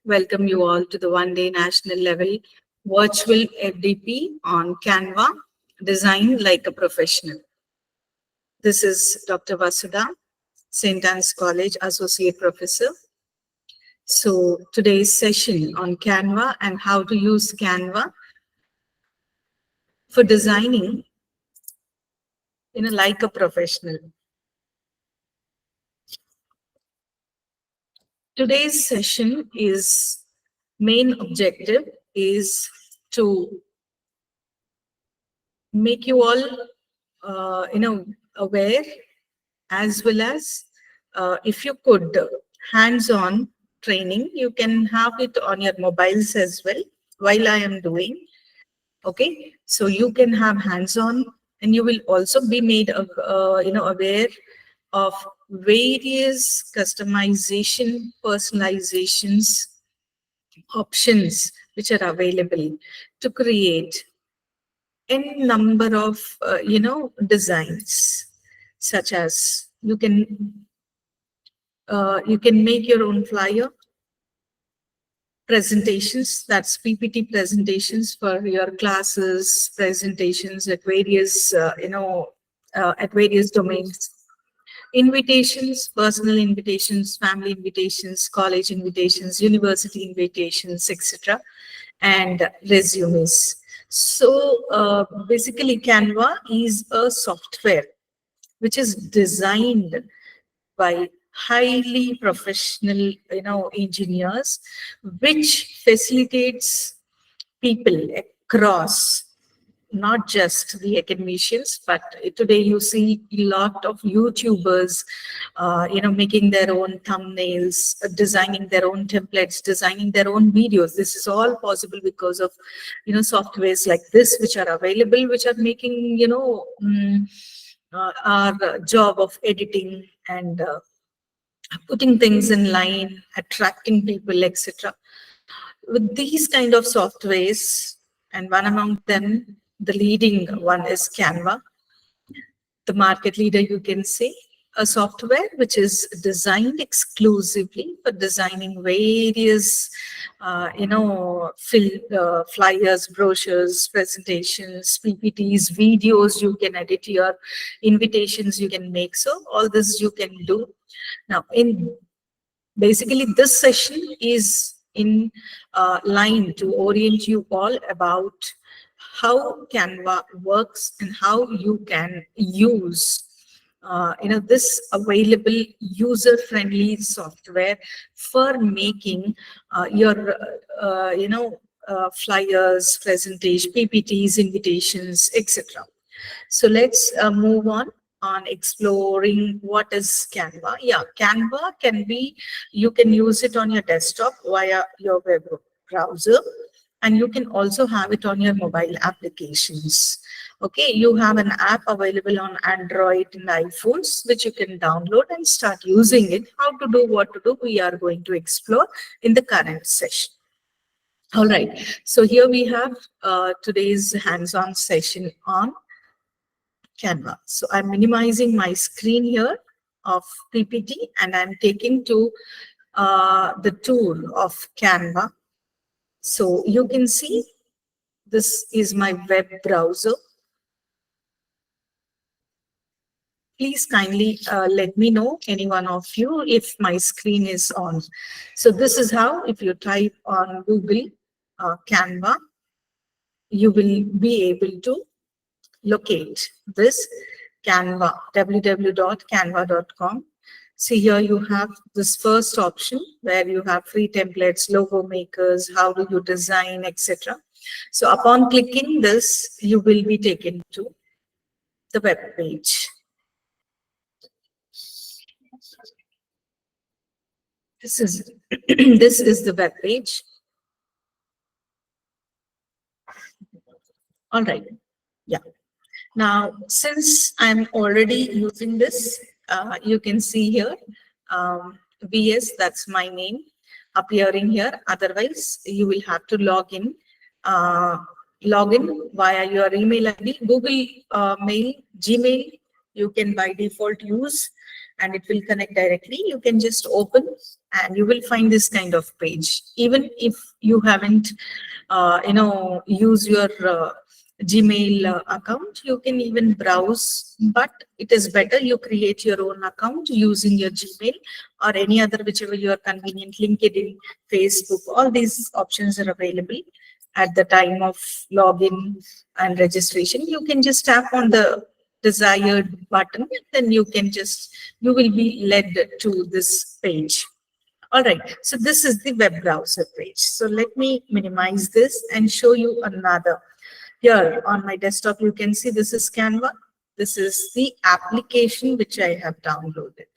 welcome you all to the one-day national level virtual FDP on Canva, Design Like a Professional. This is Dr. Vasudha, St. Anne's College Associate Professor. So today's session on Canva and how to use Canva for designing like a professional. Today's session is main objective is to make you all aware, as well as if you could hands-on training, you can have it on your mobiles as well while I am doing. Okay, so you can have hands-on, and you will also be made aware of various customization, personalizations, options which are available to create n number of designs, such as you can make your own flyer, presentations, that's PPT presentations for your classes, presentations at various at various domains, invitations, personal invitations, family invitations, college invitations, university invitations, etc., and resumes. So basically Canva is a software which is designed by highly professional engineers, which facilitates people across, not just the academicians, but today you see a lot of YouTubers, making their own thumbnails, designing their own templates, designing their own videos. This is all possible because of, softwares like this, which are available, which are making, our job of editing and putting things in line, attracting people, etc. With these kind of softwares, and one among them, the leading one is Canva, the market leader, you can say, a software which is designed exclusively for designing various, flyers, brochures, presentations, PPTs, videos. You can edit your invitations, you can make. So all this you can do. Now, basically, this session is in line to orient you all about how Canva works and how you can use this available user-friendly software for making your flyers, presentation, PPTs, invitations, etc. So let's move on exploring what is Canva. Yeah, Canva can be, you can use it on your desktop via your web browser, and you can also have it on your mobile applications. Okay, you have an app available on Android and iPhones, which you can download and start using it. How to do, what to do, we are going to explore in the current session. All right, so here we have today's hands-on session on Canva. So I'm minimizing my screen here of PPT, and I'm taking to the tool of Canva. So you can see this is my web browser. Please kindly let me know, any one of you, if my screen is on. So this is how, if you type on Google Canva, you will be able to locate this Canva, www.canva.com. See, here you have this first option where you have free templates, logo makers, how do you design, etc. So upon clicking this, you will be taken to the web page. This is this is the web page. All right. Yeah. Now, since I'm already using this, you can see here, VS, that's my name, appearing here. Otherwise, you will have to log in via your email ID. Google Mail, Gmail, you can by default use. and it will connect directly. You can just open and you will find this kind of page. Even if you haven't, use your Gmail account, you can even browse, but it is better you create your own account using your Gmail or any other, whichever you are convenient, LinkedIn, Facebook, all these options are available at the time of login and registration. You can just tap on the desired button, then you will be led to this page. All right, so this is the web browser page. So let me minimize this and show you another. Here on my desktop, you can see this is Canva. This is the application which I have downloaded.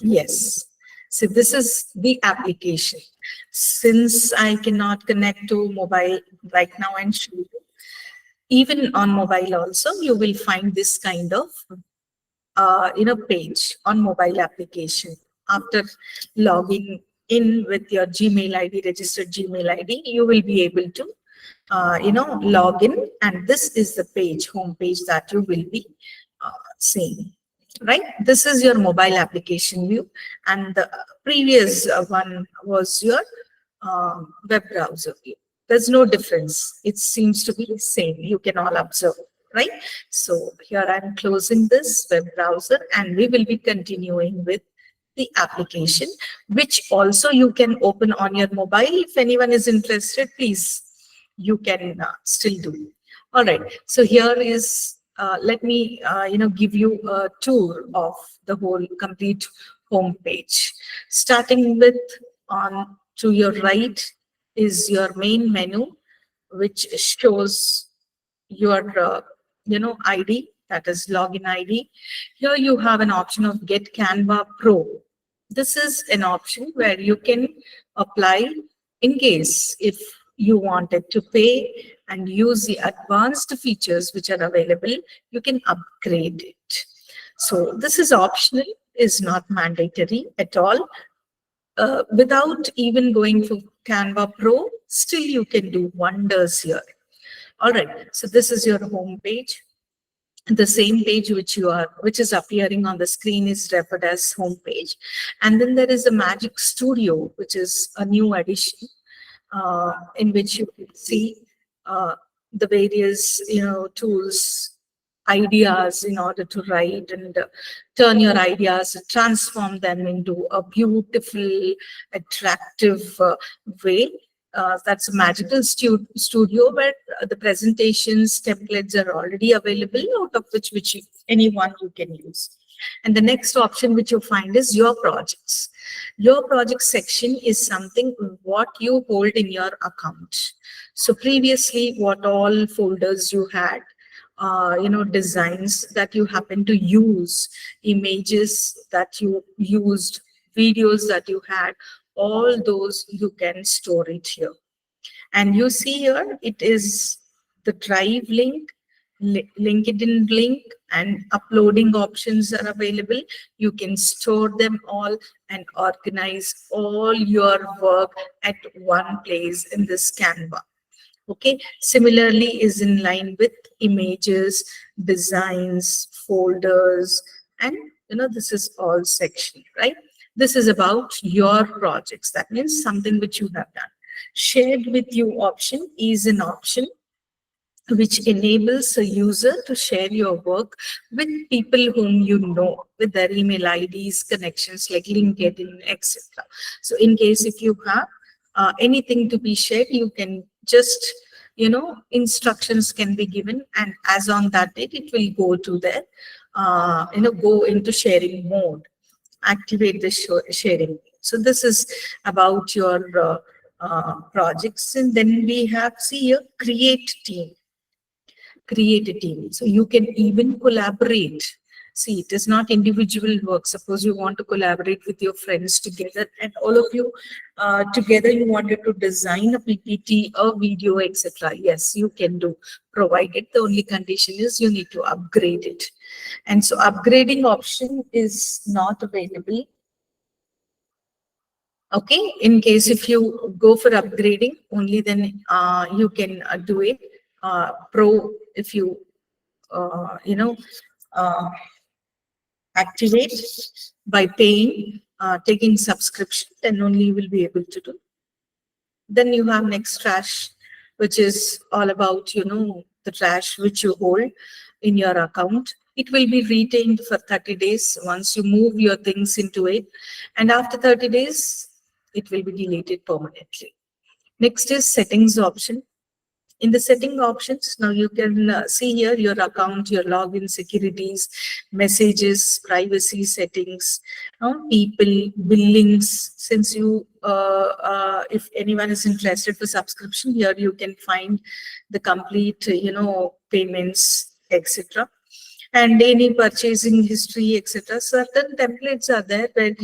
Yes. So this is the application. Since I cannot connect to mobile right now and show you, even on mobile also, you will find this kind of page on mobile application. After logging in with your Gmail ID, registered Gmail ID, you will be able to log in, and this is the page, home page, that you will be seeing. Right, this is your mobile application view, and the previous one was your web browser view. There's no difference. It seems to be the same. You can all observe, right? So here I'm closing this web browser, and we will be continuing with the application, which also you can open on your mobile. If anyone is interested, please, you can still do. All right. So here is, let me, give you a tour of the whole complete home page. Starting with, on to your right is your main menu, which shows your ID, that is login ID. Here you have an option of Get Canva Pro. This is an option where you can apply in case if you wanted to pay and use the advanced features which are available, you can upgrade it. So this is optional, is not mandatory at all. Without even going for Canva Pro, still you can do wonders here. All right, so this is your home page. The same page which is appearing on the screen is referred as home page. And then there is a Magic Studio, which is a new addition, in which you can see the various tools, ideas in order to write and turn your ideas, transform them into a beautiful, attractive way. That's a magical studio where the presentations, templates are already available, out of which anyone you can use. And the next option which you find is your projects. Your project section is something what you hold in your account. So previously, what all folders you had, designs that you happen to use, images that you used, videos that you had, all those you can store it here. And you see here, it is the Drive link, LinkedIn link, and uploading options are available. You can store them all and organize all your work at one place in this Canva. Okay, similarly is in line with images, designs, folders, and this is all section, right? This is about your projects. That means something which you have done. Shared with you option is an option which enables a user to share your work with people whom you know, with their email IDs, connections like LinkedIn, etc. So in case if you have anything to be shared, you can just, instructions can be given, and as on that date, it will go to their, go into sharing mode, activate the sharing. So this is about your projects. And then we have, see here, create team. Create a team. So you can even collaborate. See, it is not individual work. Suppose you want to collaborate with your friends together, and all of you together you wanted to design a PPT, a video, etc. Yes, you can do, provided the only condition is you need to upgrade it. And so upgrading option is not available. Okay, in case if you go for upgrading, only then you can do it. Pro, if you uh, activate by paying, taking subscription, then only you will be able to do. Then you have next trash, which is all about, the trash which you hold in your account. It will be retained for 30 days once you move your things into it. And after 30 days, it will be deleted permanently. Next is settings option. In the setting options, now you can see here your account, your login, securities, messages, privacy settings, people, billings. Since if anyone is interested for subscription, here you can find the complete, payments, etc. And any purchasing history, etc. Certain templates are there where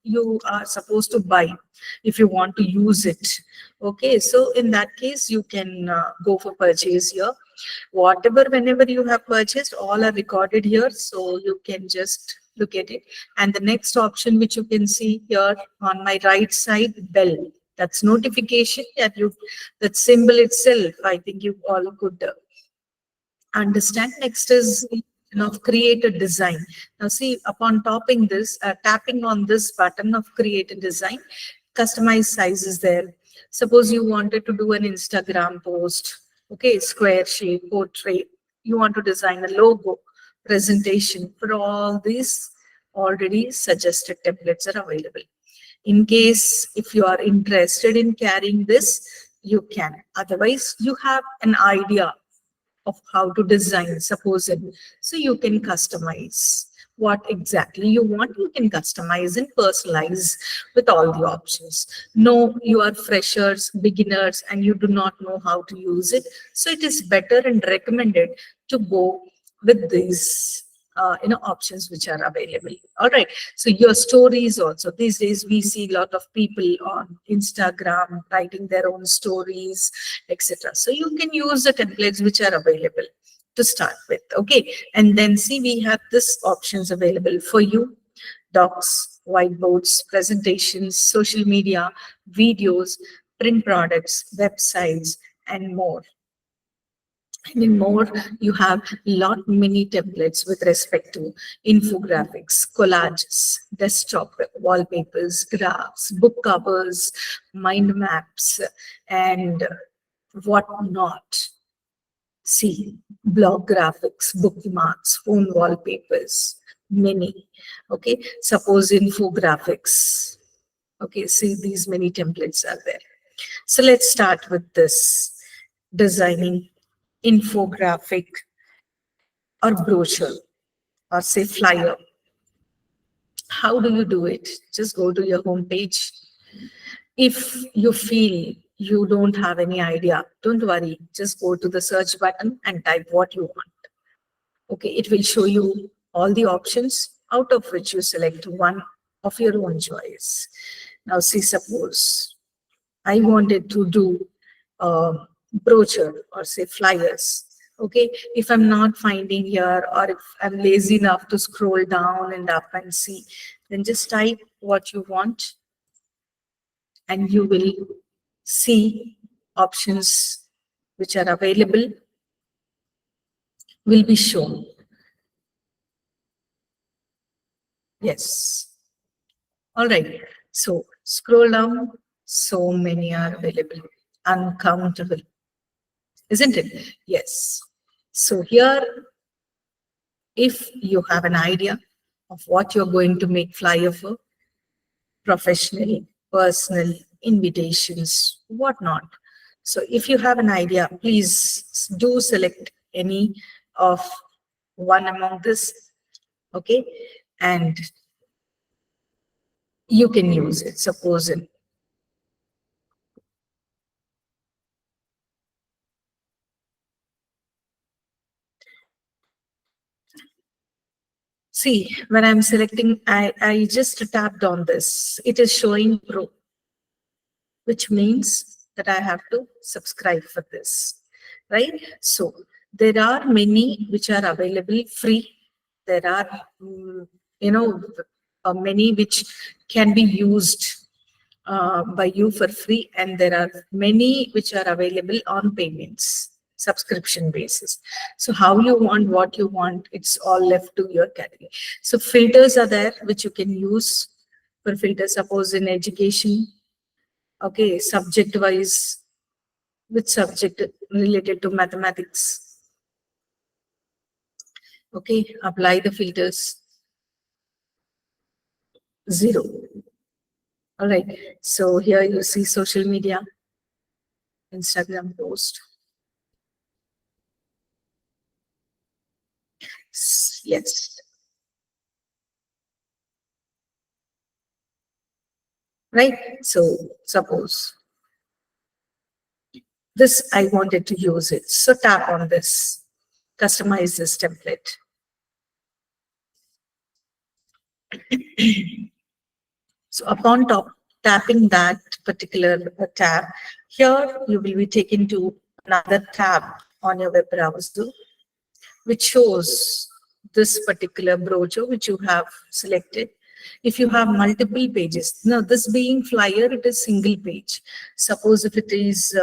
you are supposed to buy if you want to use it. Okay, so in that case, you can go for purchase here. Whatever, whenever you have purchased, all are recorded here, so you can just look at it. And the next option, which you can see here on my right side, bell. That's notification. That symbol itself, I think you all could understand. Next is of create a design. Now see, upon tapping on this button of create a design, customize size is there. Suppose you wanted to do an Instagram post, okay, square shape, portrait. You want to design a logo, presentation. For all these, already suggested templates are available. In case if you are interested in carrying this, you can. Otherwise, you have an idea of how to design, suppose it. So you can customize what exactly you want. You can customize and personalize with all the options. No, you are freshers, beginners, and you do not know how to use it. So it is better and recommended to go with these options which are available. All right. So your stories also. These days we see a lot of people on Instagram writing their own stories, etc. So you can use the templates which are available to start with. Okay. And then see, we have this options available for you: docs, whiteboards, presentations, social media, videos, print products, websites, and more. And in more, you have lot many templates with respect to infographics, collages, desktop wallpapers, graphs, book covers, mind maps, and whatnot. See, blog graphics, bookmarks, phone wallpapers, many. Okay, suppose infographics. Okay, see, these many templates are there. So let's start with this: designing infographic or brochure, or say flyer. How do you do it? Just go to your home page. If you feel you don't have any idea, don't worry. Just go to the search button and type what you want. Okay, it will show you all the options, out of which you select one of your own choice. Now see, suppose I wanted to do a brochure or say flyers. Okay, if I'm not finding here, or if I'm lazy enough to scroll down and up and see, then just type what you want and you will see options which are available will be shown. Yes. All right. So scroll down. So many are available, uncountable, isn't it? Yes. So here, if you have an idea of what you're going to make flyer for, professional, personal, invitations, whatnot. So if you have an idea, please do select any of one among this, okay? And you can use it. Suppose it. See, when I'm selecting, I just tapped on this. It is showing Pro, which means that I have to subscribe for this, right? So there are many which are available free. There are, many which can be used by you for free, and there are many which are available on payments. subscription basis. So how you want, what you want, it's all left to your category. So filters are there, which you can use for filter. Suppose in education, okay, subject wise, which subject related to mathematics, okay, apply the filters, 0. All right, so here you see social media, Instagram post. Yes. Right. So suppose this, I wanted to use it. So tap on this, customize this template. So upon tapping that particular tab, here you will be taken to another tab on your web browser, which shows this particular brochure which you have selected. If you have multiple pages, now this being flyer, it is single page. Suppose if it is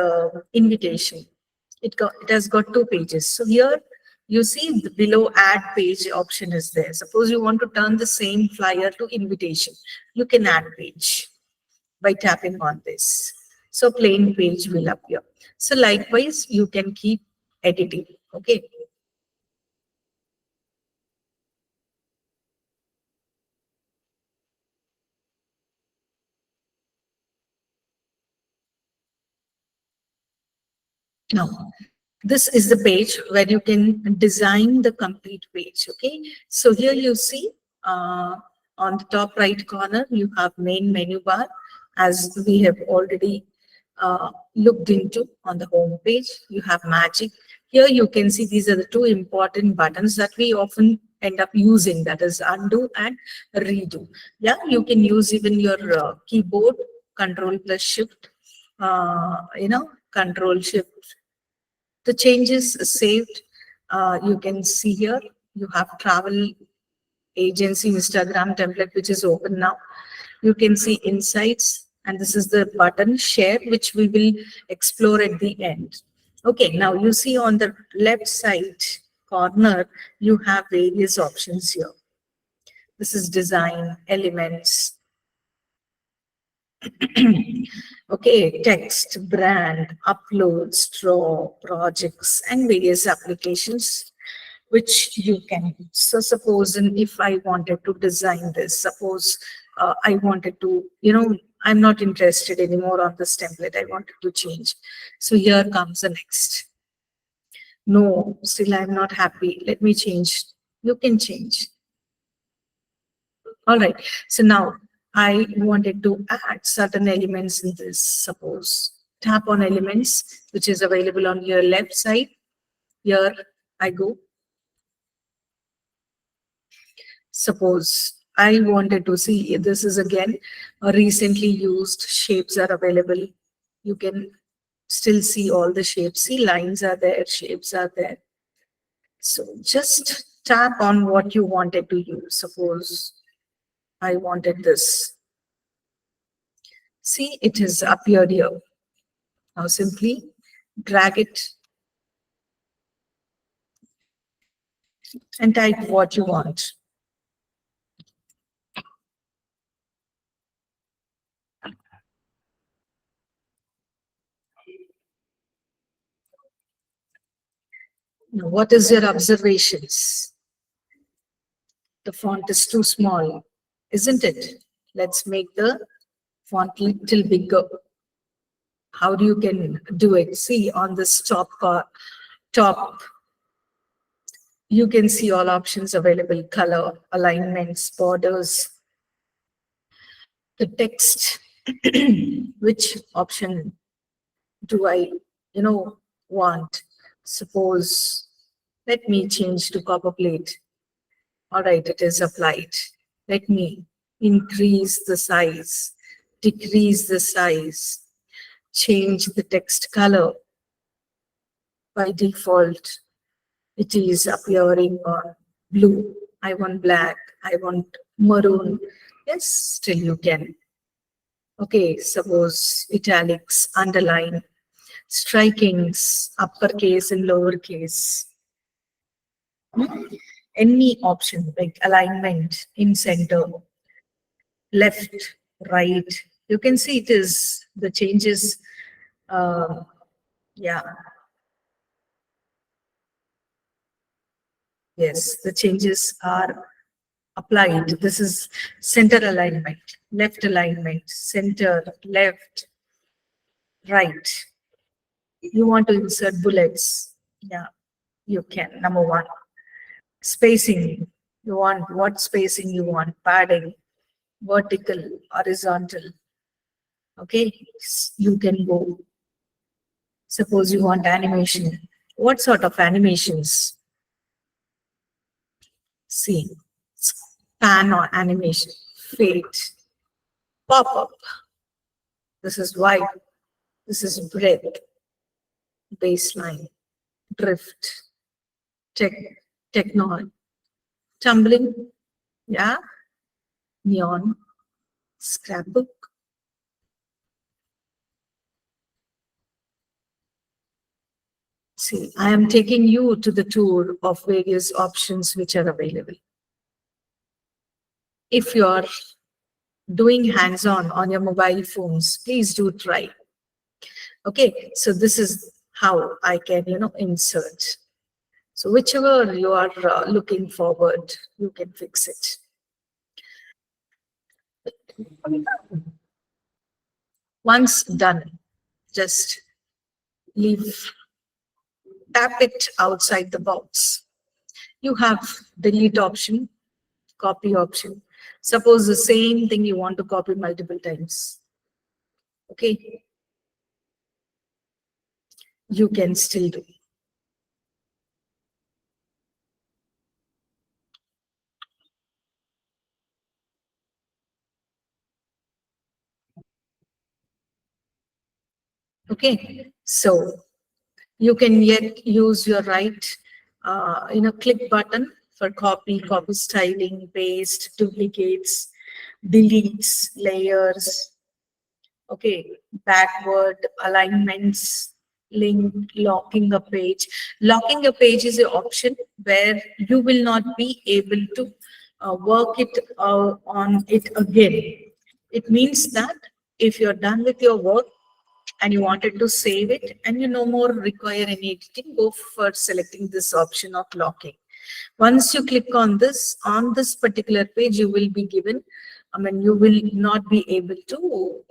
invitation, it has got 2 pages. So here you see the below add page option is there. Suppose you want to turn the same flyer to invitation, you can add page by tapping on this. So plain page will appear. So likewise, you can keep editing. Okay. Now, this is the page where you can design the complete page. Okay. So here you see on the top right corner, you have main menu bar, as we have already looked into on the home page. You have magic. Here you can see these are the 2 important buttons that we often end up using, that is undo and redo. Yeah, you can use even your keyboard, control plus shift, control shift. The changes saved, you can see here, you have travel agency Instagram template, which is open now. You can see insights, and this is the button share, which we will explore at the end. Okay, now you see on the left side corner, you have various options here. This is design, elements, okay, text, brand, uploads, draw, projects, and various applications which you can use. So suppose if I wanted to design this, suppose I wanted to, I'm not interested anymore on this template, I wanted to change. So here comes the next. No, still I'm not happy. Let me change. You can change. All right. So now I wanted to add certain elements in this. Suppose tap on elements, which is available on your left side. Here I go. Suppose I wanted to see, this is again a recently used shapes are available. You can still see all the shapes. See, lines are there, shapes are there. So just tap on what you wanted to use. Suppose I wanted this. See, it has appeared here. Now simply drag it and type what you want. Now, what is your observations? The font is too small, isn't it? Let's make the font little bigger. How do you can do it? See on this top, you can see all options available: color, alignments, borders, the text. Which option do I, want? Suppose, let me change to copper plate. All right, it is applied. Let me increase the size, decrease the size, change the text color. By default, it is appearing on blue. I want black. I want maroon. Yes, still you can. Okay, suppose italics, underline. strikings, uppercase and lowercase. Any option like alignment, in center, left, right. You can see it is the changes. Yeah, yes, the changes are applied. This is center alignment, left alignment, center, left, right. You want to insert bullets. Yeah, you can. Number one. Spacing. You want what spacing you want? Padding, vertical, horizontal. Okay, you can go. Suppose you want animation. What sort of animations? See, span or animation, fade, pop up. This is wide. This is breadth, baseline, drift, tech, techno, tumbling, yeah, neon, scrapbook. See, I am taking you to the tour of various options which are available. If you are doing hands-on on your mobile phones, please do try. Okay, so this is how I can, insert. So whichever you are looking forward, you can fix it. Once done, just leave, tap it outside the box. You have delete option, copy option. Suppose the same thing you want to copy multiple times. Okay, you can still do. Okay, so you can yet use your right, click button for copy styling, paste, duplicates, deletes, layers, okay, backward alignments, link, locking a page. Locking a page is an option where you will not be able to work it on it again. It means that if you're done with your work and you wanted to save it and you no more require any editing, go for selecting this option of locking. Once you click on this particular page, you will be given, you will not be able to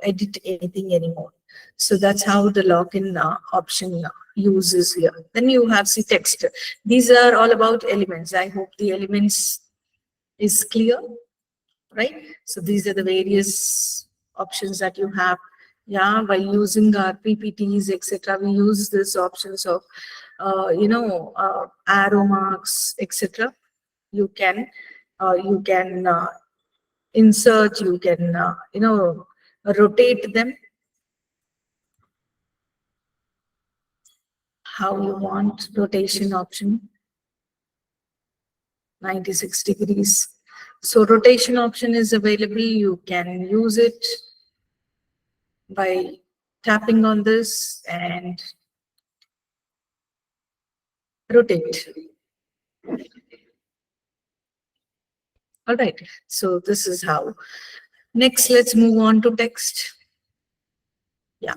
edit anything anymore. So that's how the lock-in option uses here. Then you have the text. These are all about elements. I hope the elements is clear, right? So these are the various options that you have. Yeah, by using our PPTs, etc., we use these options of, arrow marks, etc. You can insert, you can rotate them how you want. Rotation option 96 degrees. So rotation option is available. You can use it by tapping on this and rotate. All right, so this is how. Next, let's move on to text. Yeah,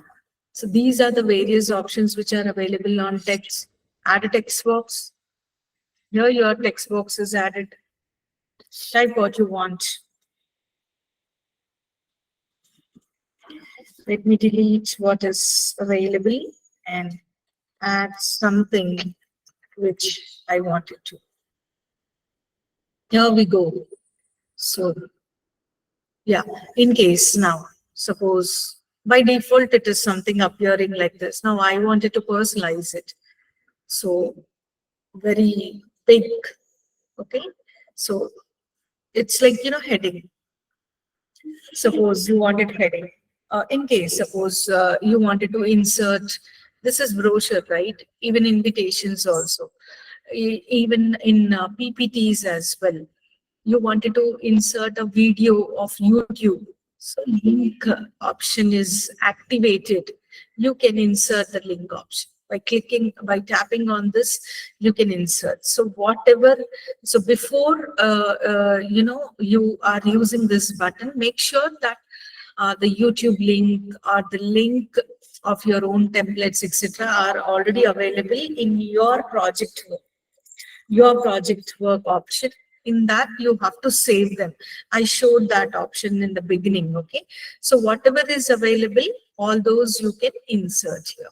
so these are the various options which are available on text. Add a text box. Here your text box is added. Type what you want. Let me delete what is available and add something which I wanted to. Here we go. So yeah, in case now, suppose by default it is something appearing like this. Now I wanted to personalize it. So very big, okay? So it's like, heading. Suppose you wanted heading. In case, suppose you wanted to insert, this is brochure, right? Even invitations also. Even in PPTs as well. You wanted to insert a video of YouTube. So link option is activated. you can insert the link option. By tapping on this, you can insert. So whatever, so before, you are using this button, make sure that the YouTube link or the link of your own templates, etc., are already available in your project work option. In that, you have to save them. I showed that option in the beginning. Okay, so whatever is available, all those you can insert here.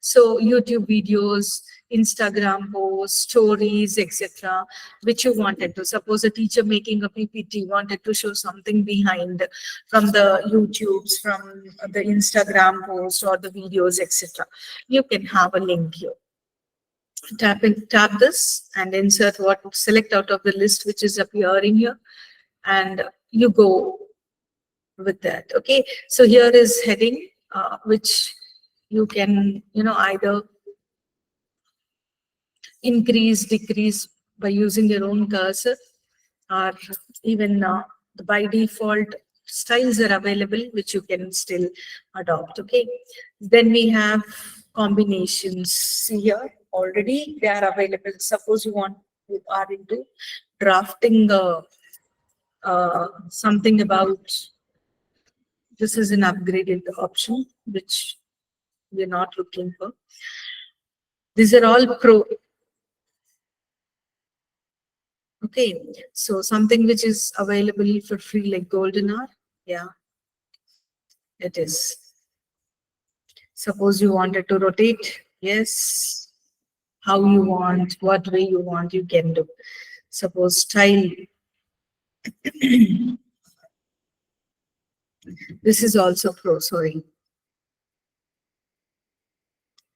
So YouTube videos, Instagram posts, stories, etc., which you wanted to. Suppose a teacher making a PPT wanted to show something behind from the YouTubes, from the Instagram post or the videos, etc. You can have a link here. Tap this and insert what, select out of the list which is appearing here, and you go with that. Okay, so here is heading, which you can, either increase, decrease by using your own cursor, or even by default styles are available which you can still adopt. Okay, then we have combinations here. Already they are available. Suppose you are into drafting something about, this is an upgraded option which we're not looking for. These are all pro. Okay, so something which is available for free, like golden hour. Yeah, it is. Suppose you wanted to rotate. Yes, how you want, what way you want, you can do. Suppose style. This is also pro, sorry.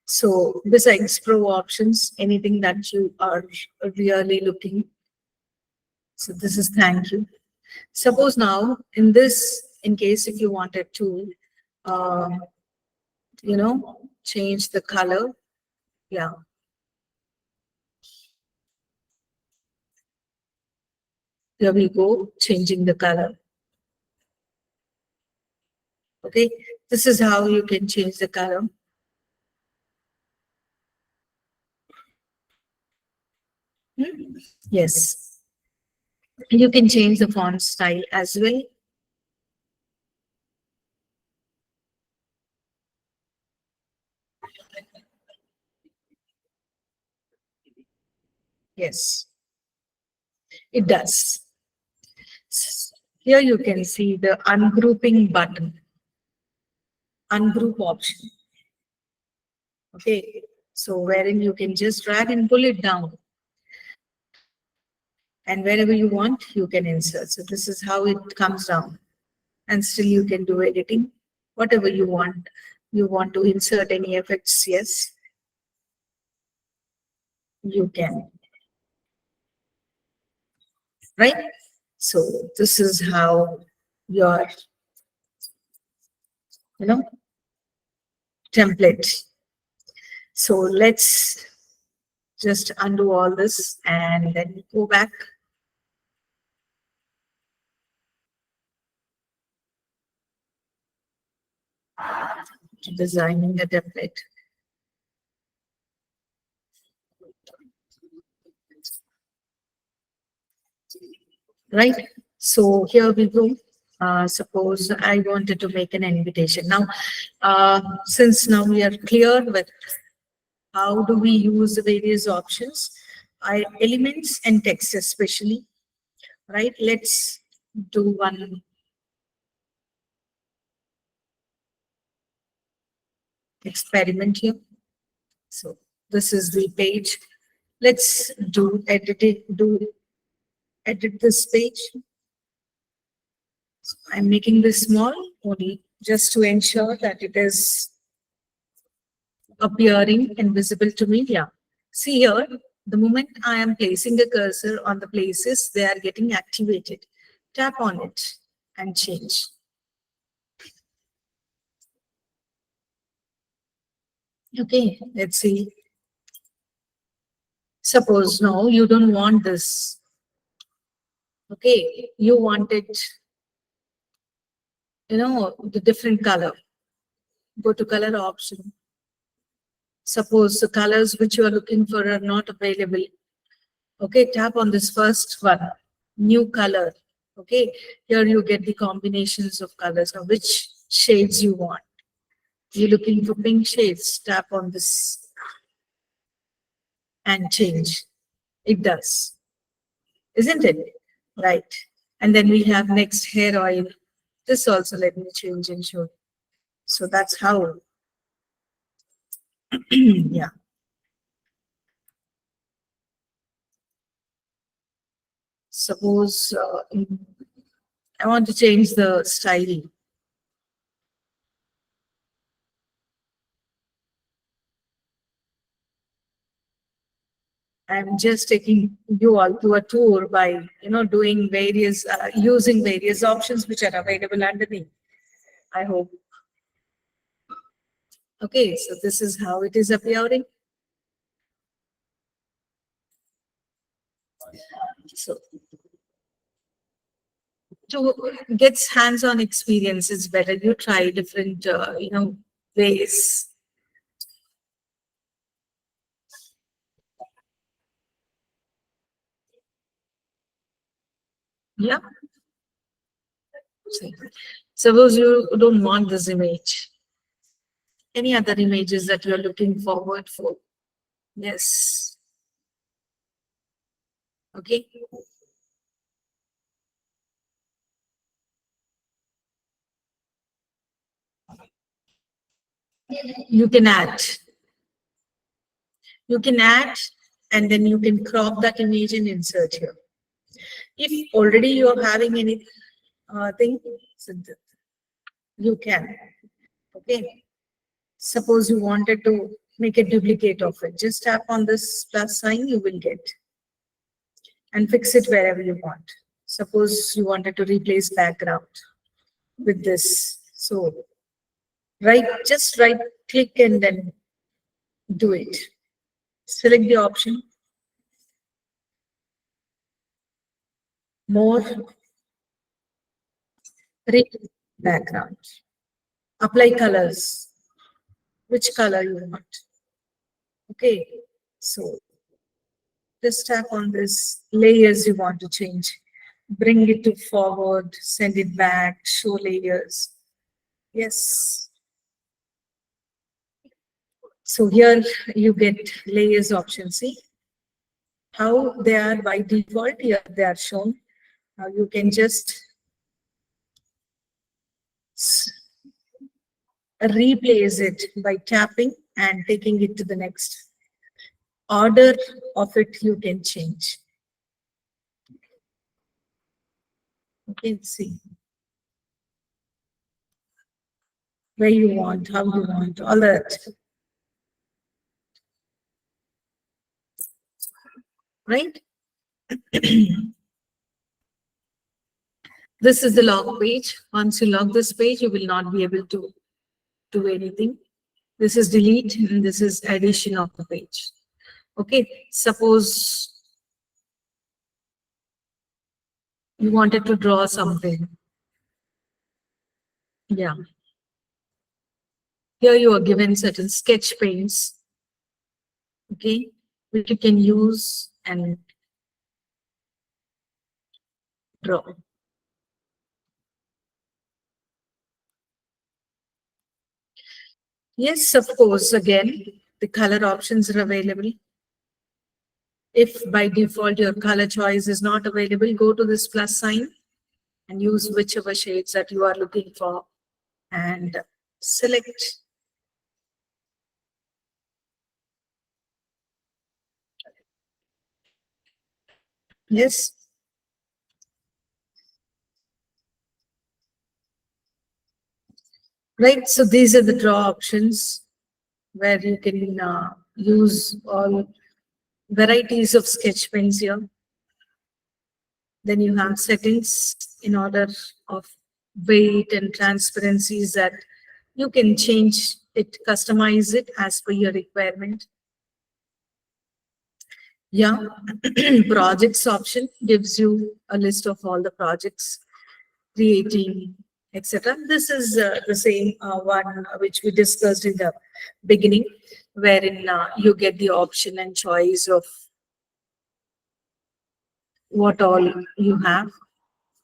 So besides pro options, anything that you are really looking. So this is thank you. Suppose now in this, in case if you wanted to, uh, change the color. Yeah. Here we go, changing the color. Okay, this is how you can change the color. Yes, you can change the font style as well. Yes, it does. Here you can see the ungrouping button, ungroup option. Okay, so wherein you can just drag and pull it down, and wherever you want, you can insert. So this is how it comes down, and still you can do editing, whatever you want. You want to insert any effects, yes, you can, right? So this is how your, you know, template. So let's just undo all this and then go back. To designing the template. Right? So here we go. Suppose I wanted to make an invitation. Now, since now we are clear with how do we use the various options, elements and text especially, right? Let's do one experiment here. So this is the page. Let's edit this page. So I'm making this small only just to ensure that it is appearing and visible to me. Yeah. See here, the moment I am placing a cursor on the places, they are getting activated. Tap on it and change. Okay, let's see. Suppose no, you don't want this. Okay, you want it, the different color. Go to color option. Suppose the colors which you are looking for are not available. Okay, tap on this first one, new color. Okay, here you get the combinations of colors. Now, which shades you want? You're looking for pink shades, tap on this and change. It does, isn't it? Right. And then we have next hair oil. This also let me change and show. So that's how, yeah. Suppose I want to change the style. I'm just taking you all to a tour by, doing various, using various options which are available underneath. I hope. Okay, so this is how it is appearing. So to get hands-on experience is better. You try different, ways. Yeah. So, suppose you don't want this image. Any other images that you're looking forward for? Yes. Okay. You can add. You can add, and then you can crop that image and insert here. If already you are having any thing, so you can. Okay. Suppose you wanted to make a duplicate of it. Just tap on this plus sign, you will get, and fix it wherever you want. Suppose you wanted to replace background with this. So just right click and then do it. Select the option, more, replace background, apply colors, which color you want. Okay, so just tap on this layers you want to change. Bring it to forward, send it back, show layers. Yes. So here you get layers option. See how they are by default. Here they are shown. Now you can just replace it by tapping and taking it to the next. Order of it you can change. Okay, see where you want, how you want, all that. Right? This is the log page. Once you log this page, you will not be able to do anything. This is delete and this is addition of the page. Okay, suppose you wanted to draw something. Yeah. Here you are given certain sketch paints, okay, which you can use and draw. Yes, of course, again, the color options are available. If by default your color choice is not available, go to this plus sign and use whichever shades that you are looking for and select. Yes. Right, so these are the draw options where you can use all varieties of sketch pens here. Then you have settings in order of weight and transparencies that you can change it, customize it as per your requirement. Yeah, projects option gives you a list of all the projects, creating etc. This is the same one which we discussed in the beginning, wherein you get the option and choice of what all you have.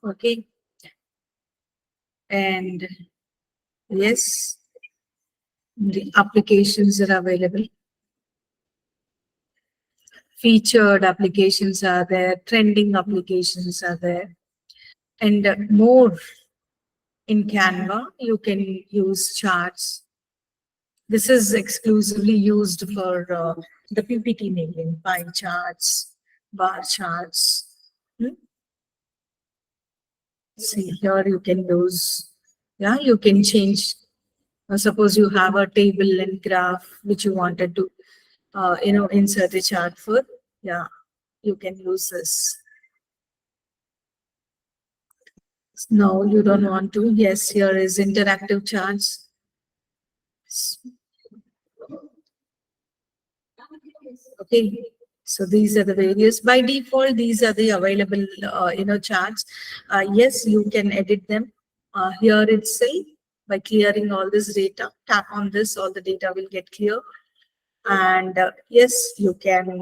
Okay. And yes, the applications are available. Featured applications are there, trending applications are there, and more in Canva. You can use charts. This is exclusively used for the PPT making, pie charts, bar charts. Hmm? See here you can use, yeah, you can change. Suppose you have a table and graph which you wanted to, insert a chart for. Yeah, you can use this. No, you don't want to. Yes, here is interactive charts. Okay, so these are the various. By default, these are the available, charts. Yes, you can edit them here itself by clearing all this data. Tap on this, all the data will get clear. And yes, you can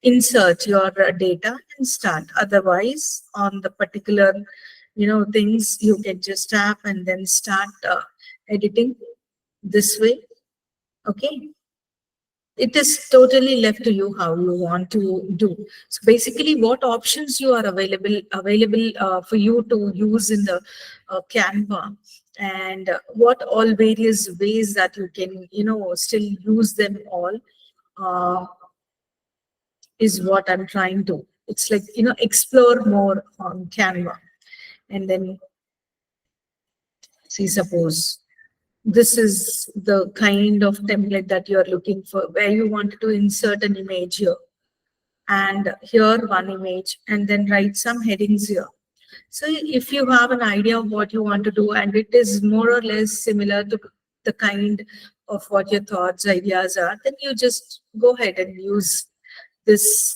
insert your data and start. Otherwise, on the particular, things, you can just tap and then start editing this way. Okay, it is totally left to you how you want to do. So basically what options you are available for you to use in the Canva, and what all various ways that you can still use them all, uh, is what I'm trying to, it's like explore more on Canva. And then see, suppose this is the kind of template that you're looking for, where you wanted to insert an image here, and here one image, and then write some headings here. So if you have an idea of what you want to do, and it is more or less similar to the kind of what your thoughts, ideas are, then you just go ahead and use this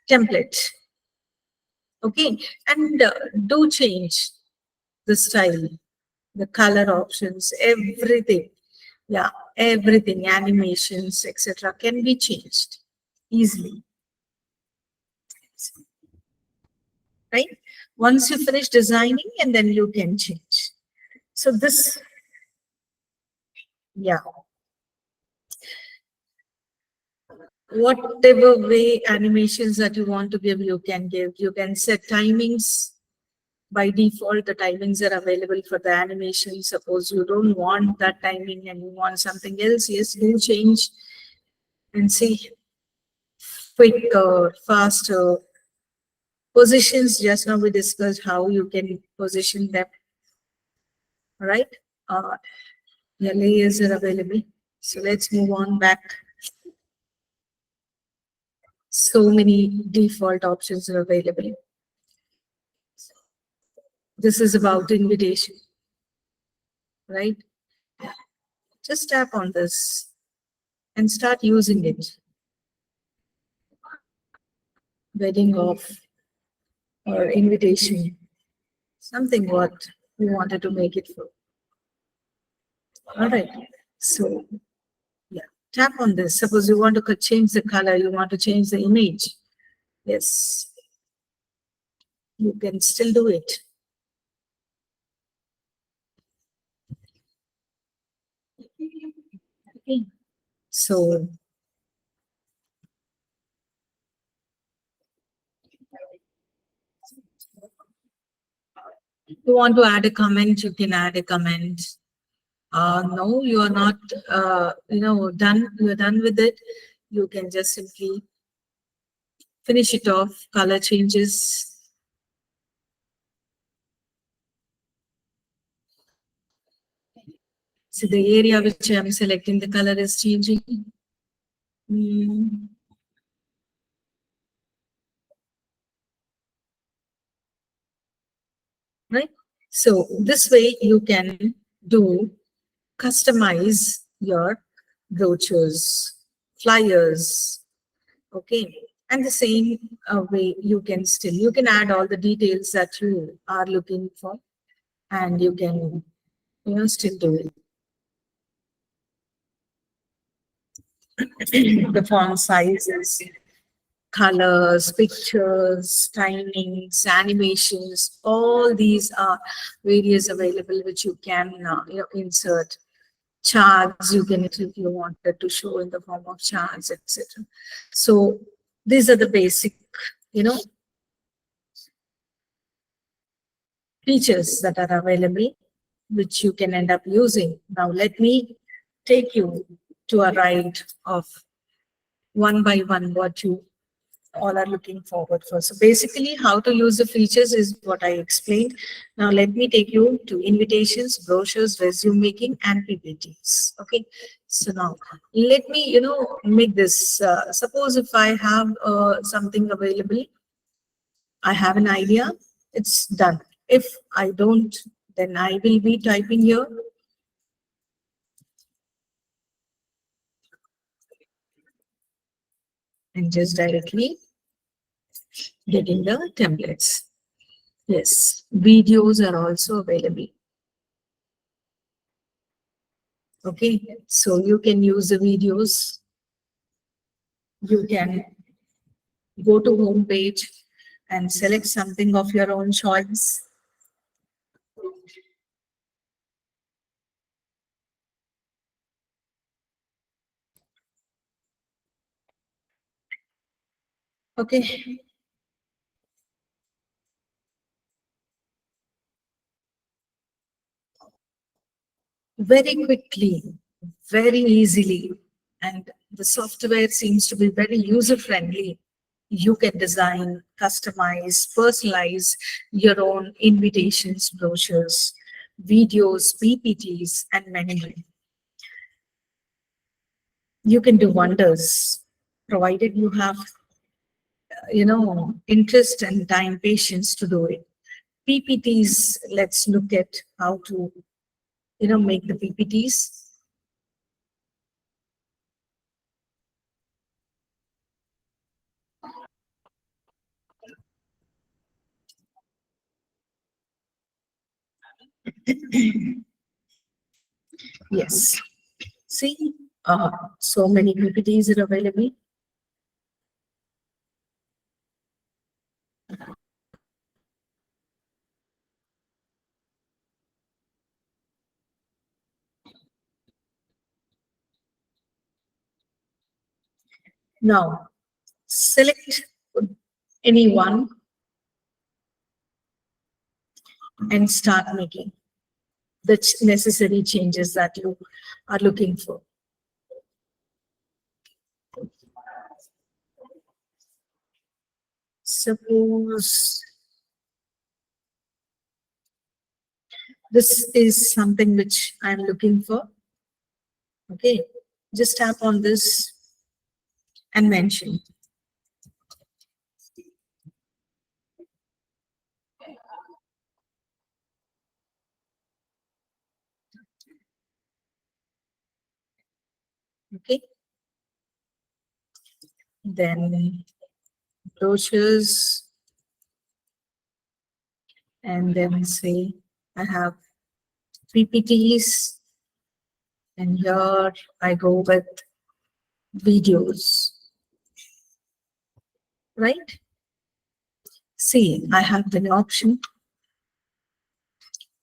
template. Okay, and do change the style, the color options, everything. Yeah, everything, animations, etc., can be changed easily. Right? Once you finish designing, and then you can change. So this, yeah, whatever way animations that you want to give, you can give. You can set timings. By default, the timings are available for the animation. Suppose you don't want that timing and you want something else, yes, do change and see quicker, faster. Positions, just now we discussed how you can position them, right? Uh, the layers are available. So let's move on back. So many default options are available. This is about invitation, right? Just tap on this and start using it. Wedding off or invitation, something what you wanted to make it for. All right. So yeah, tap on this. Suppose you want to change the color, you want to change the image. Yes, you can still do it. Okay. So you want to add a comment, you can add a comment. No, you are not, done. You're done with it. You can just simply finish it off. Color changes. So the area which I'm selecting, the color is changing. Mm, right. So this way you can do customize your brochures, flyers. Okay. And the same way you can add all the details that you are looking for. and you can, still do it. The font sizes, colors, pictures, timings, animations, all these are various available which you can insert. Charts you can, if you wanted to show in the form of charts, etc. So these are the basic, you know, features that are available which you can end up using. Now let me take you to a ride of one by one what you all are looking forward for. So basically how to use the features is what I explained. Now let me take you to invitations, brochures, resume making and PPTs. Okay. So now let me, make this, suppose if I have something available, I have an idea, it's done. If I don't, then I will be typing here and just directly getting the templates. Yes, videos are also available. Okay, so you can use the videos. You can go to home page and select something of your own choice. Okay, very quickly, very easily, and the software seems to be very user friendly. You can design, customize, personalize your own invitations, brochures, videos, PPTs, and many more. You can do wonders, provided you have, interest and time, patience to do it. PPTs, let's look at how to, make the PPTs. Yes. See, so many PPTs are available. Now, select any one and start making the necessary changes that you are looking for. Suppose this is something which I'm looking for. Okay, just tap on this and mention. Okay, then brochures, and then say I have PPTs, and here I go with videos, right? See, I have the option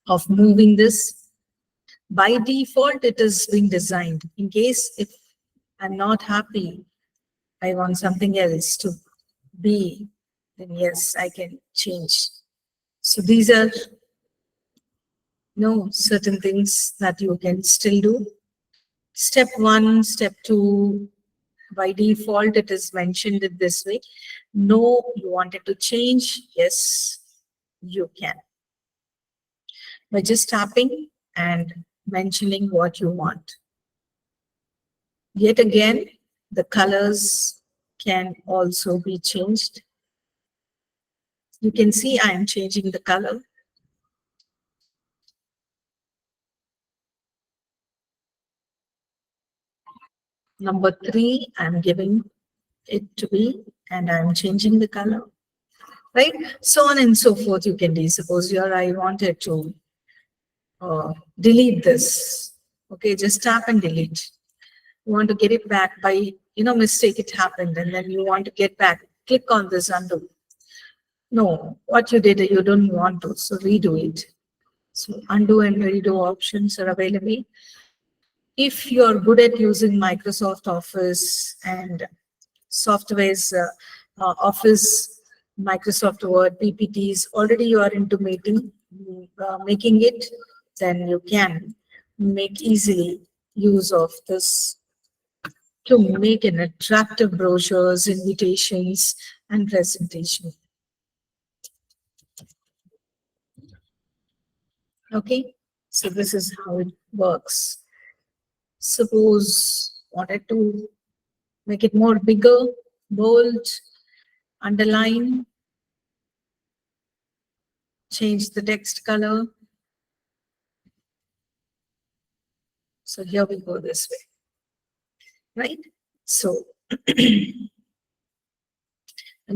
of moving this. By default, it is being designed. In case if I'm not happy, I want something else to be, then yes, I can change. So these are certain things that you can still do. Step 1, step 2, by default, it is mentioned in this way. No, you wanted to change? Yes, you can. By just tapping and mentioning what you want. Yet again, the colors can also be changed. You can see I am changing the color. Number 3, I'm giving it to be, and I'm changing the color, right? So on and so forth you can do. Suppose here I wanted to delete this. Okay, just tap and delete. You want to get it back by, mistake it happened, and then you want to get back. Click on this undo. No, what you did, you don't want to, so redo it. So undo and redo options are available. If you're good at using Microsoft Office and softwares, Office, Microsoft Word, PPTs, already you are into making it, then you can make easily use of this to make an attractive brochures, invitations, and presentation. Okay, so this is how it works. Suppose wanted to make it more bigger, bold, underline, change the text color. So here we go this way, right? So and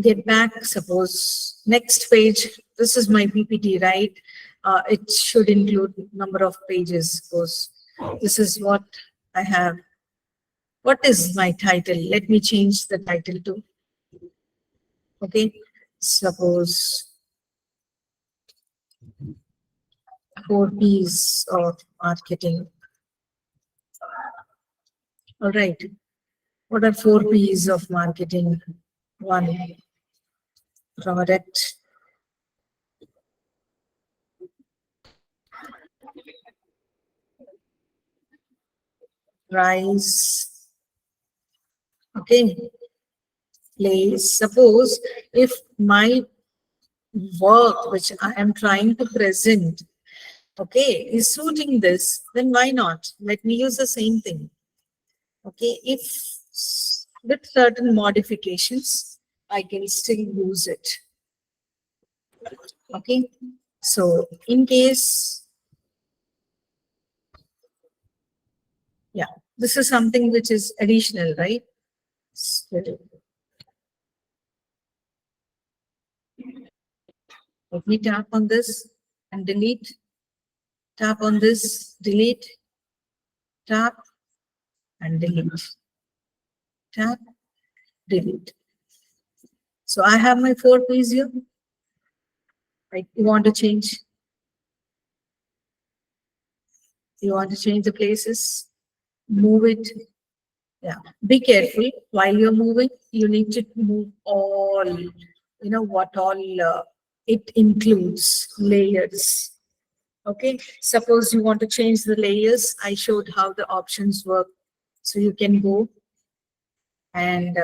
get back, suppose next page, this is my PPT, right? It should include number of pages. Suppose this is what I have. What is my title? Let me change the title to, okay, suppose 4 P's of marketing. All right. What are 4 P's of marketing? One, product. Price. Okay. Place. Suppose if my work which I am trying to present, okay, is suiting this, then why not? Let me use the same thing. Okay, if with certain modifications, I can still use it. Okay, so in case, yeah, this is something which is additional, right? So, let me tap on this and delete. Tap on this, delete. Tap and delete. Tap, delete. So I have my 4 P's here. Right? You want to change? You want to change the places? Move it. Yeah. Be careful while you're moving. You need to move all, what all it includes layers. Okay. Suppose you want to change the layers. I showed how the options work. So you can go and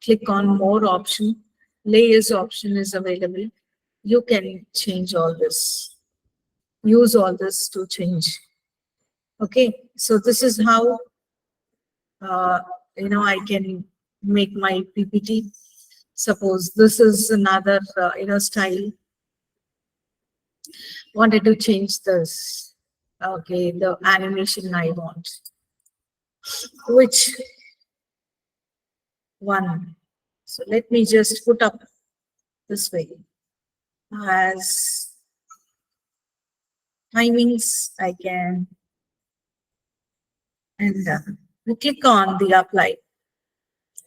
click on more option. Layers option is available. You can change all this. Use all this to change. Okay. So this is how uh, I can make my PPT. Suppose this is another, style. Wanted to change this. Okay, the animation I want. Which one? So let me just put up this way. As timings, I can, and we click on the apply.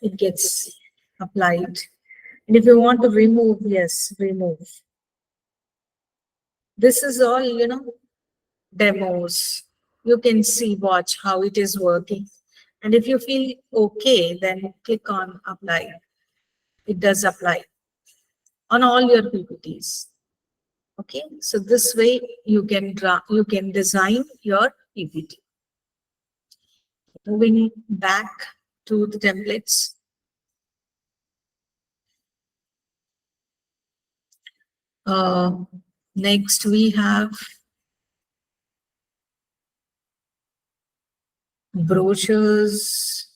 It gets applied. And if you want to remove, yes, remove. This is all, demos. You can see, watch how it is working. And if you feel okay, then click on apply. It does apply on all your PPTs. Okay, so this way you can design your PPT. Moving back to the templates. Next we have brochures.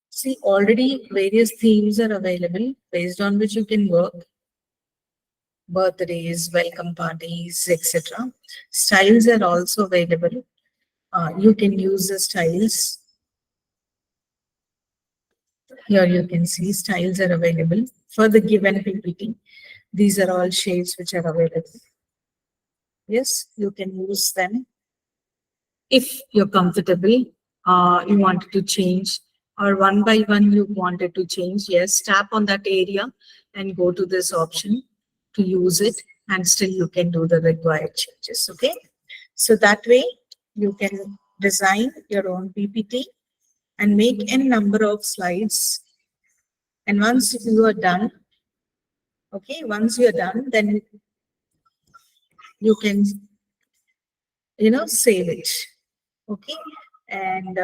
See, already various themes are available based on which you can work. birthdays, welcome parties, etc. Styles are also available. You can use the styles. Here you can see styles are available for the given PPT. These are all shades which are available. Yes, you can use them if you're comfortable. You wanted to change, or one by one you wanted to change. Yes, tap on that area and go to this option to use it, and still you can do the required changes. Okay, so that way you can design your own PPT and make a number of slides. And once you are done, okay, once you are done, then you can, save it. Okay, and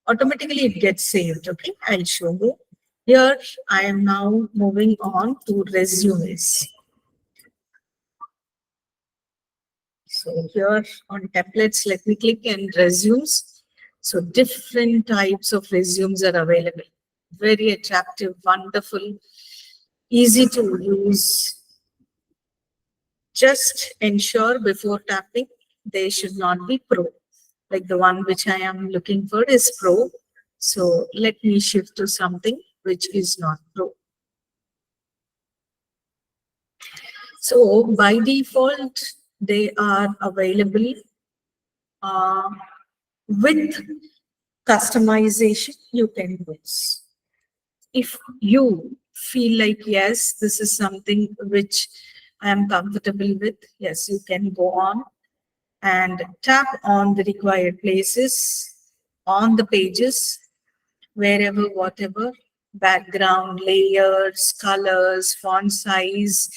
automatically it gets saved. Okay, I'll show you. Here I am now moving on to resumes. So here on templates, let me click and resumes. So different types of resumes are available. Very attractive, wonderful, easy to use. Just ensure before tapping, they should not be pro. Like the one which I am looking for is pro. So let me shift to something which is not pro. So by default, they are available with customization you can use. If you feel like, yes, this is something which I am comfortable with, yes, you can go on and tap on the required places on the pages, wherever, whatever, background, layers, colors, font size,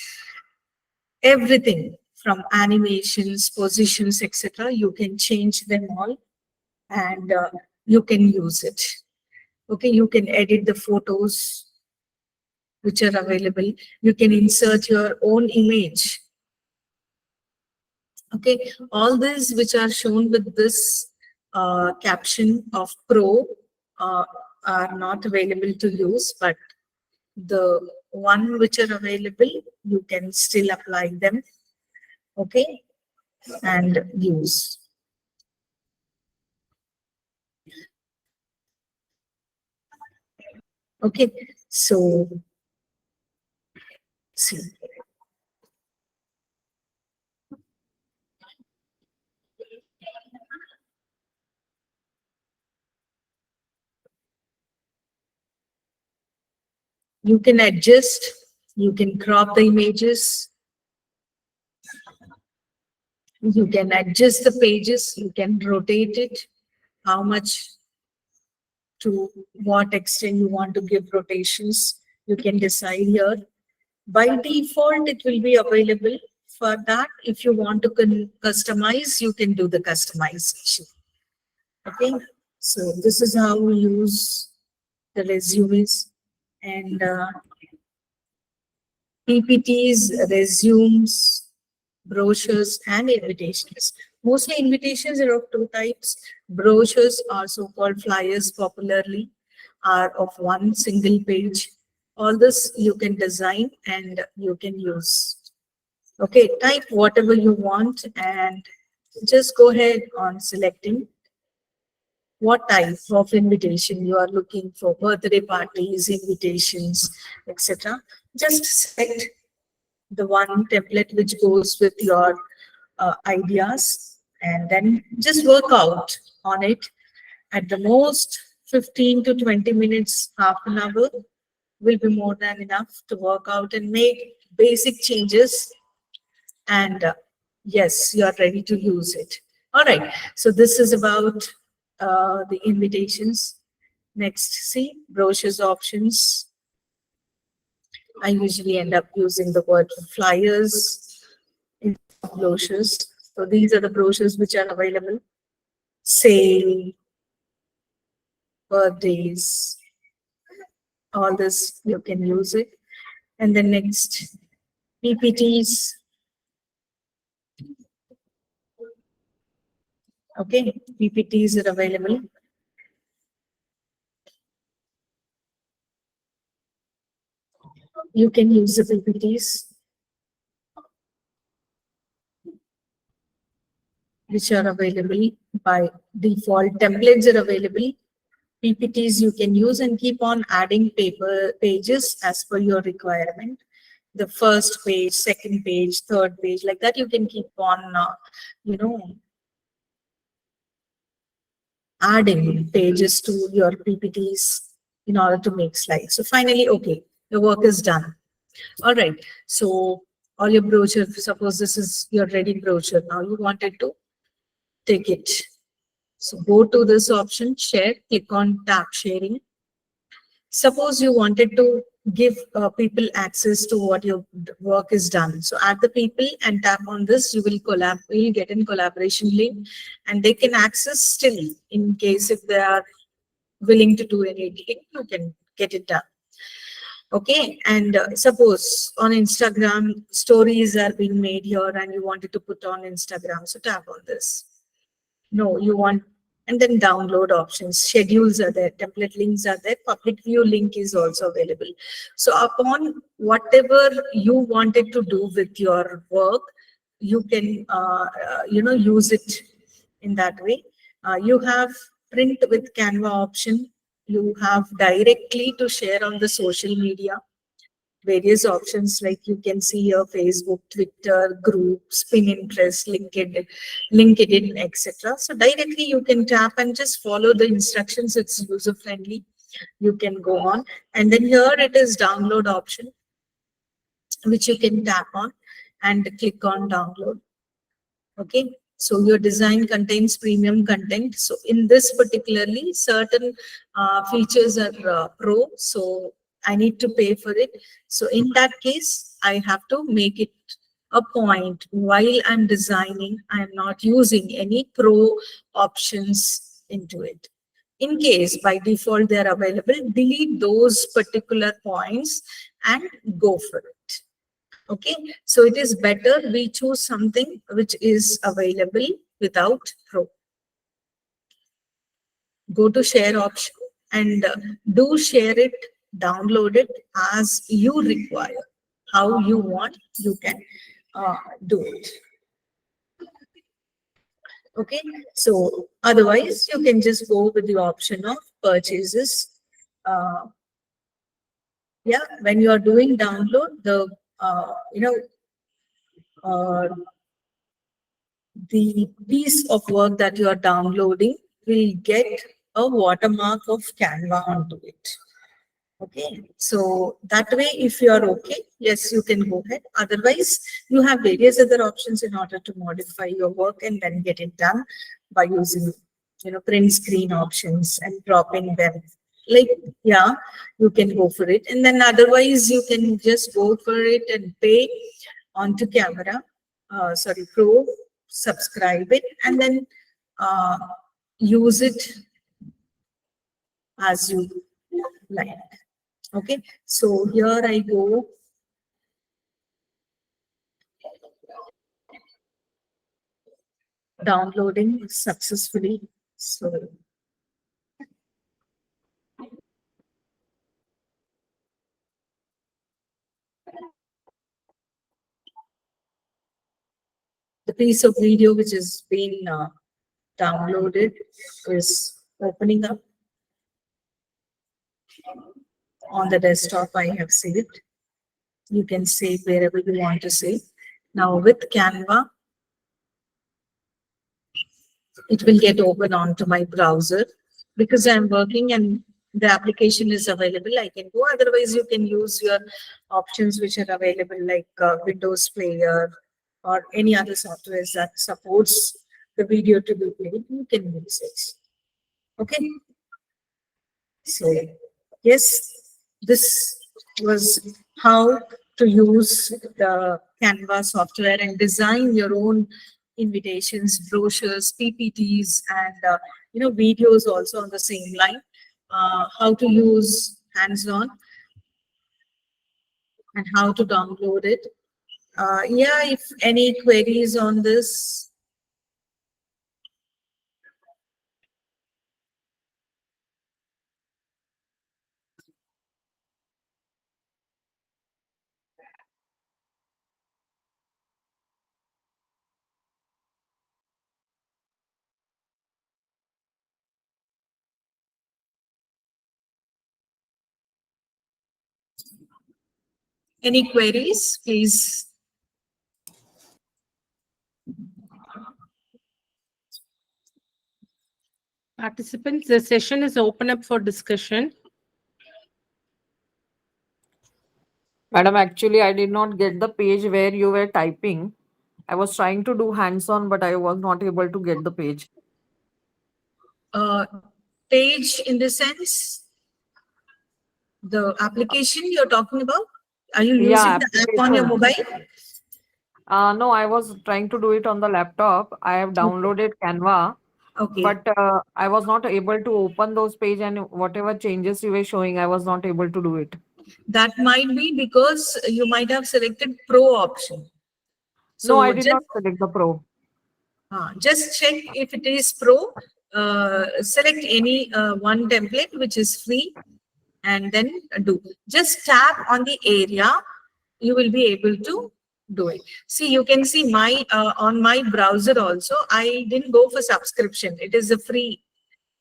everything from animations, positions, etc. You can change them all, and you can use it. Okay, you can edit the photos which are available. You can insert your own image. Okay, all these which are shown with this caption of Pro uh, are not available to use, but the one which are available, you can still apply them. Okay, and use. Okay, so see. You can adjust, you can crop the images, you can adjust the pages, you can rotate it, how much, to what extent you want to give rotations, you can decide here. By default, it will be available. For that, if you want to customize, you can do the customization. Okay, so this is how we use the resumes and PPTs, resumes, brochures, and invitations. Mostly invitations are of two types. Brochures, are so-called flyers popularly, are of one single page. All this you can design and you can use. Okay, type whatever you want and just go ahead on selecting what type of invitation you are looking for, birthday parties, invitations, etc. Just select the one template which goes with your ideas, and then just work out on it. At the most 15 to 20 minutes, half an hour will be more than enough to work out and make basic changes, and yes, you are ready to use it. All right, so this is about the invitations. Next, see brochures options. I usually end up using the word flyers in brochures. So these are the brochures which are available. Sale, birthdays, all this you can use it. And then next, PPTs. Okay, PPTs are available. You can use the PPTs which are available by default. Templates are available. PPTs you can use and keep on adding paper pages as per your requirement. The first page, second page, third page, like that you can keep on, you know, adding pages to your PPTs in order to make slides. So finally, okay, the work is done. All right. So all your brochure, suppose this is your ready brochure. Now you wanted to take it. So go to this option, share, click on tab sharing. Suppose you wanted to give people access to what your work is done. So add the people and tap on this, you will get in collaboration link and they can access still in case if they are willing to do any editing, you can get it done. Okay, and suppose on Instagram stories are being made here and you wanted to put on Instagram, so tap on this. No, you want, and then download options, schedules are there, template links are there, public view link is also available. So upon whatever you wanted to do with your work, you can use it in that way. You have print with Canva option. You have directly to share on the social media, various options like you can see your Facebook, Twitter, groups, Pinterest, LinkedIn, etc. So directly you can tap and just follow the instructions. It's user friendly. You can go on, and then here it is download option, which you can tap on and click on download. Okay, so your design contains premium content. So in this particularly, certain features are pro, so I need to pay for it. So in that case, I have to make it a point while I'm designing, I'm not using any pro options into it. In case by default they're available, delete those particular points and go for it. Okay, so it is better we choose something which is available without pro. Go to share option and do share it, download it as you require. How you want, you can do it. Okay, so otherwise you can just go with the option of purchases. Uh, yeah, when you are doing download, the uh, the piece of work that you are downloading will get a watermark of Canva onto it. Okay, so that way, if you are okay, yes, you can go ahead. Otherwise, you have various other options in order to modify your work and then get it done by using, print screen options and dropping them. Like, yeah, you can go for it. And then otherwise, you can just go for it and pay onto camera, pro, subscribe it, and then uh, use it as you like. Okay, so here I go downloading successfully. So the piece of video which has been downloaded is opening up on the desktop. I have saved. You can save wherever you want to save. Now with Canva, it will get open onto my browser because I'm working and the application is available. I can go. Otherwise, you can use your options which are available like Windows Player or any other software that supports the video to be played. You can use it. Okay. So yes, this was how to use the Canva software and design your own invitations, brochures, PPTs, and videos also on the same line. How to use hands-on and how to download it. Yeah, if any queries on this, Any queries, please? Participants, the session is open up for discussion. Madam, actually, I did not get the page where you were typing. I was trying to do hands-on, but I was not able to get the page. Page in the sense, the application you're talking about? Are you using Yeah, the app on your application. mobile? No, I was trying to do it on the laptop. I have downloaded Canva, Okay. but I was not able to open those page, and whatever changes you were showing, I was not able to do it. That might be because you might have selected Pro option. No, I So did not select the Pro. just check if it is Pro. Select any one template which is free, and then do. Just tap on the area. You will be able to do it. See, you can see my on my browser also. I didn't go for subscription. It is a free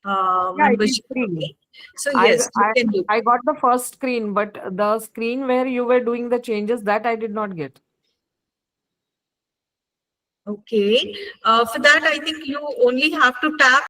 Yeah, it is membership. free. Okay. So I yes, you I can do. I got the first screen, but the screen where you were doing the changes that I did not get. Okay. For that, I think you only have to tap